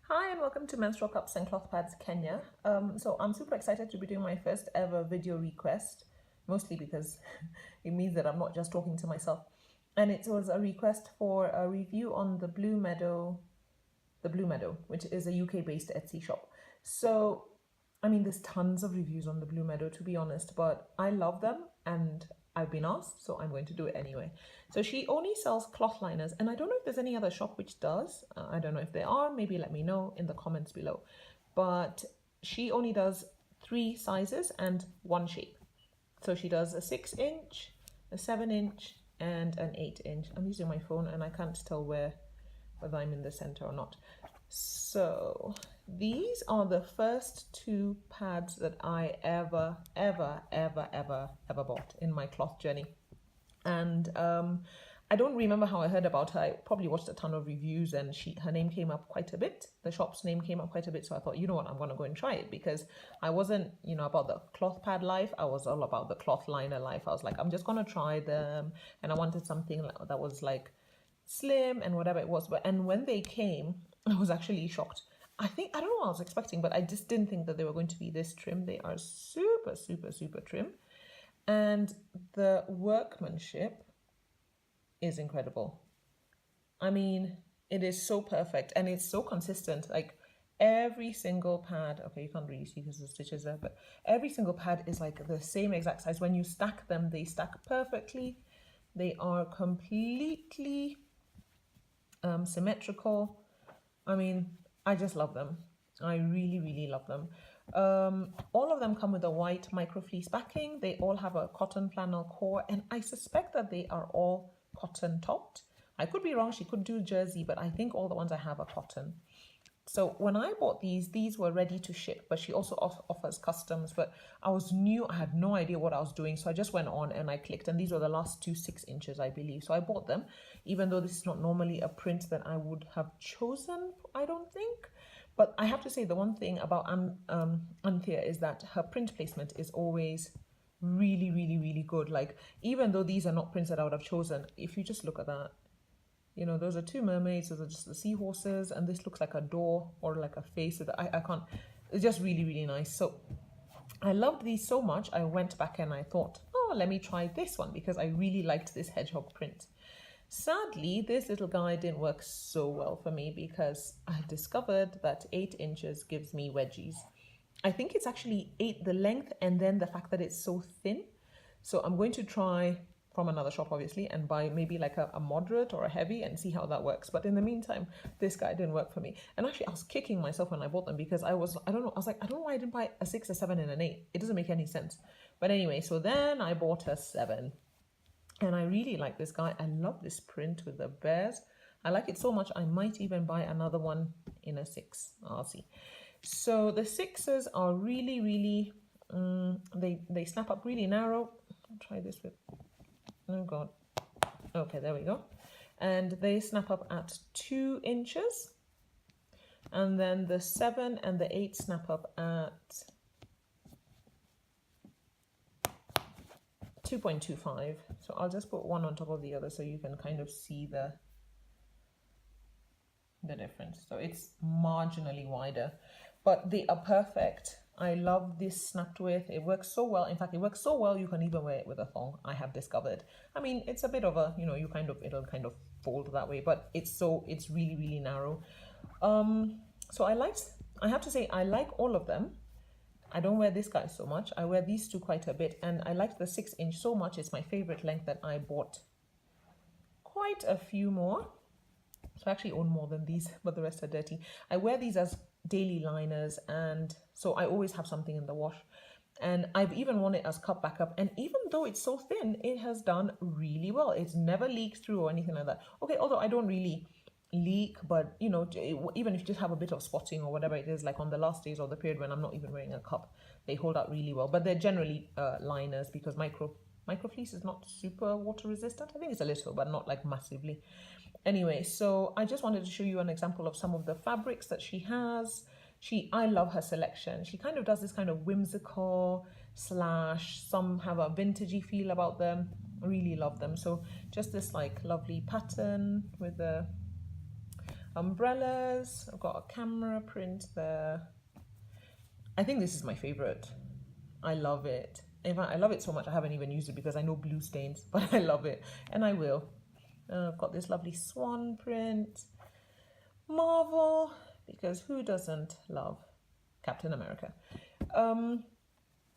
Hi and welcome to Menstrual Cups and Cloth Pads Kenya. So I'm super excited to be doing my first ever video request, mostly because it means that I'm not just talking to myself. And it was a request for a review on the Blue Meadow, which is a UK-based Etsy shop. So, I mean, there's tons of reviews on the Blue Meadow, to be honest, but I love them and I've been asked, so I'm going to do it anyway. So she only sells cloth liners, and I don't know if there's any other shop which does. I don't know if there are. Maybe let me know in the comments below. But she only does 3 sizes and 1 shape. So she does a 6-inch, a 7-inch, and an 8-inch. I'm using my phone and I can't tell whether I'm in the center or not. So these are the first 2 pads that I ever bought in my cloth journey. And I don't remember how I heard about her. I probably watched a ton of reviews and her name came up quite a bit. The shop's name came up quite a bit. So I thought, you know what, I'm going to go and try it, because I wasn't, about the cloth pad life. I was all about the cloth liner life. I was like, I'm just going to try them. And I wanted something that was like slim and whatever it was. And when they came, I was actually shocked. I don't know what I was expecting, but I just didn't think that they were going to be this trim. They are super trim. And the workmanship is incredible. I mean, it is so perfect and it's so consistent. Like every single pad, okay, you can't really see because the stitches there, but every single pad is like the same exact size. When you stack them, they stack perfectly. They are completely symmetrical. I mean, I just love them. I really love them. All of them come with a white micro fleece backing. They all have a cotton flannel core, and I suspect that they are all cotton topped. I could be wrong, she could do jersey, but I think all the ones I have are cotton. So when I bought these were ready to ship, but she also offers customs. But I was new, I had no idea what I was doing, so I just went on and I clicked, and these were the last 2 6-inches, I believe. So I bought them, even though this is not normally a print that I would have chosen, I don't think. But I have to say, the one thing about Anthea is that her print placement is always really good. Like, even though these are not prints that I would have chosen, if you just look at that, those are 2 mermaids, those are just the seahorses, and this looks like a door or like a face. I can't, it's just really nice. So I loved these so much, I went back and I thought, oh, let me try this one, because I really liked this hedgehog print. Sadly, this little guy didn't work so well for me, because I discovered that 8 inches gives me wedgies. I think it's actually 8 the length, and then the fact that it's so thin. So I'm going to try from another shop, obviously, and buy maybe like a moderate or a heavy and see how that works. But in the meantime, this guy didn't work for me. And actually, I was kicking myself when I bought them, because I don't know why I didn't buy a 6, a 7, and an 8. It doesn't make any sense. But anyway, so then I bought a 7. And I really like this guy. I love this print with the bears. I like it so much, I might even buy another one in a 6. I'll see. So the 6s are really, they snap up really narrow. I'll try this with, oh God. Okay, there we go. And they snap up at 2 inches. And then the 7 and the 8 snap up at 2.25. So I'll just put one on top of the other so you can kind of see the difference. So it's marginally wider, but they are perfect. I love this snapped width. It works so well. In fact, it works so well you can even wear it with a thong, I have discovered. I mean, it's a bit of a, it'll kind of fold that way, but it's really narrow. So I have to say, I like all of them. I don't wear this guy so much. I wear these 2 quite a bit, and I like the 6-inch so much. It's my favorite length, that I bought quite a few more. So I actually own more than these, but the rest are dirty. I wear these as daily liners, and so I always have something in the wash. And I've even worn it as cup backup, and even though it's so thin, it has done really well. It's never leaked through or anything like that. Okay, although I don't really leak, but even if you just have a bit of spotting or whatever it is, like on the last days of the period when I'm not even wearing a cup, they hold out really well. But they're generally liners, because micro fleece is not super water resistant. I think it's a little, but not like massively. Anyway, so I just wanted to show you an example of some of the fabrics that she has. I love her selection. She kind of does this kind of whimsical / some have a vintagey feel about them. I really love them. So just this like lovely pattern with the Umbrellas. I've got a camera print there. I think this is my favorite. I love it. In fact, I love it so much I haven't even used it because I know blue stains, but I love it and I will. I've got this lovely swan print. Marvel, because who doesn't love Captain America?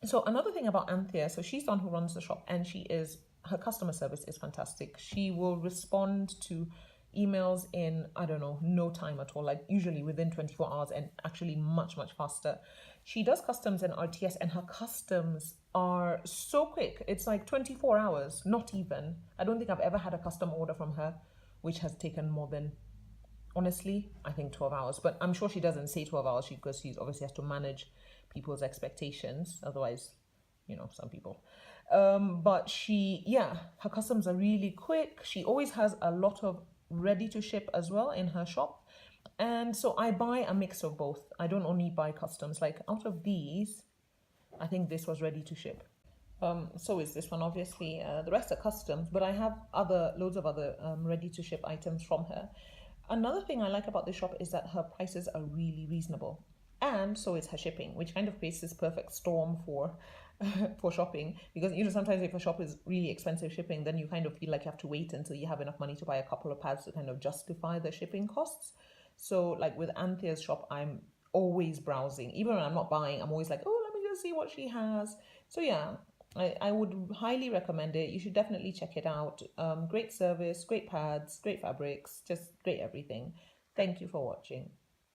So another thing about Anthea, so she's the one who runs the shop, and her customer service is fantastic. She will respond to emails in, I don't know, no time at all, like usually within 24 hours, and actually much, much faster. She does customs and RTS, and her customs are so quick. It's like 24 hours, not even. I don't think I've ever had a custom order from her which has taken more than, honestly, I think 12 hours. But I'm sure she doesn't say 12 hours because she obviously has to manage people's expectations. Otherwise, some people. But her customs are really quick. She always has a lot of ready to ship as well in her shop. And so I buy a mix of both. I don't only buy customs. Like out of these, I think this was ready to ship. So is this one, obviously. The rest are customs, but I have loads of other ready to ship items from her. Another thing I like about this shop is that her prices are really reasonable. And so is her shipping, which kind of creates this perfect storm for for shopping. Because sometimes if a shop is really expensive shipping, then you kind of feel like you have to wait until you have enough money to buy a couple of pads to kind of justify the shipping costs. So like with Anthea's shop, I'm always browsing. Even when I'm not buying, I'm always like, oh, let me just see what she has. So yeah, I would highly recommend it. You should definitely check it out. Great service, great pads, great fabrics, just great everything. Thank you for watching.